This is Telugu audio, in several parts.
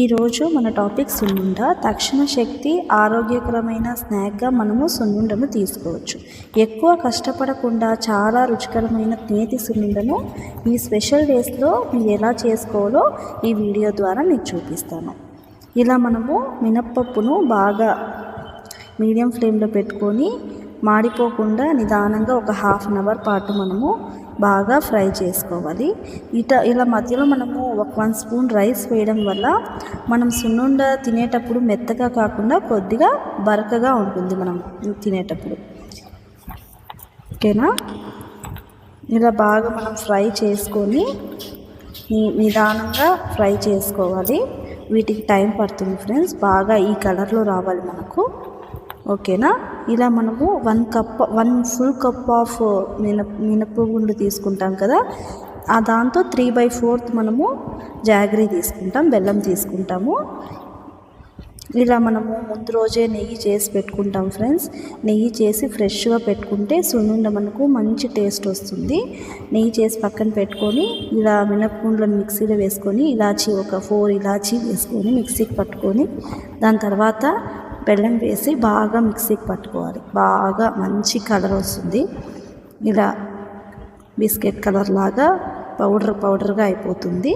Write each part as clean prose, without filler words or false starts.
ఈరోజు మన టాపిక్ సున్నుండ. తక్షణ శక్తి ఆరోగ్యకరమైన స్నాక్గా మనము సున్నుండను తీసుకోవచ్చు. ఎక్కువ కష్టపడకుండా చాలా రుచికరమైన నేతి సున్నుండను ఈ స్పెషల్ డేస్లో మీరు ఎలా చేసుకోవాలో ఈ వీడియో ద్వారా మీకు చూపిస్తాను. ఇలా మనము మినప్పప్పును బాగా మీడియం ఫ్లేమ్లో పెట్టుకొని మాడిపోకుండా నిదానంగా ఒక హాఫ్ అన్ అవర్ పాటు మనము బాగా ఫ్రై చేసుకోవాలి. ఇలా మధ్యలో మనము ఒక 1 స్పూన్ రైస్ వేయడం వల్ల మనం సున్నుండ తినేటప్పుడు మెత్తగా కాకుండా కొద్దిగా బరకగా ఉంటుంది మనం తినేటప్పుడు. ఓకేనా? ఇలా బాగా మనం ఫ్రై చేసుకొని నిదానంగా ఫ్రై చేసుకోవాలి. వీటికి టైం పడుతుంది ఫ్రెండ్స్. బాగా ఈ కలర్లో రావాలి మనకు. ఓకేనా? ఇలా మనము 1 ఫుల్ కప్ ఆఫ్ మినపగుండు తీసుకుంటాం కదా, దాంతో 3/4 మనము జాగరీ తీసుకుంటాం, బెల్లం తీసుకుంటాము. ఇలా మనము ముందు రోజే నెయ్యి చేసి పెట్టుకుంటాం ఫ్రెండ్స్. నెయ్యి చేసి ఫ్రెష్గా పెట్టుకుంటే సున్నుండ మనకు మంచి టేస్ట్ వస్తుంది. నెయ్యి చేసి పక్కన పెట్టుకొని ఇలా మినపగుండ్లను మిక్సీలో వేసుకొని ఇలాచి ఒక 4 ఇలాచి వేసుకొని మిక్సీకి పట్టుకొని దాని తర్వాత బెల్లం వేసి బాగా మిక్సీకి పట్టుకోవాలి. బాగా మంచి కలర్ వస్తుంది. ఇలా బిస్కెట్ కలర్ లాగా పౌడర్గా అయిపోతుంది.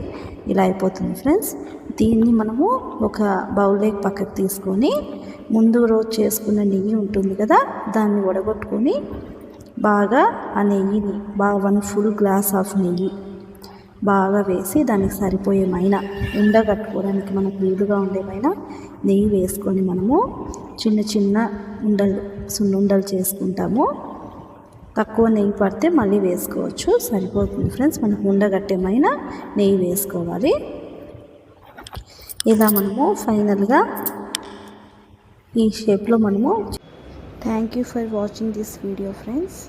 ఇలా అయిపోతుంది ఫ్రెండ్స్. దీన్ని మనము ఒక బౌల్లోకి పక్కకు తీసుకొని ముందు రోజు చేసుకున్న నెయ్యి ఉంటుంది కదా, దాన్ని వడగొట్టుకొని బాగా ఆ నెయ్యిని బాగా 1 ఫుల్ గ్లాస్ ఆఫ్ నెయ్యి బాగా వేసి దానికి సరిపోయే ఉండగట్టుకోవడానికి మనకు వీలుగా ఉండేమైనా నెయ్యి వేసుకొని మనము చిన్న చిన్న సున్నుండలు చేసుకుంటాము. తక్కువ నెయ్యి పడితే మళ్ళీ వేసుకోవచ్చు, సరిపోతుంది ఫ్రెండ్స్. మనకు ఉండగట్టేమైనా నెయ్యి వేసుకోవాలి. ఇలా మనము ఫైనల్గా ఈ షేప్లో మనము. Thank you for watching this video friends.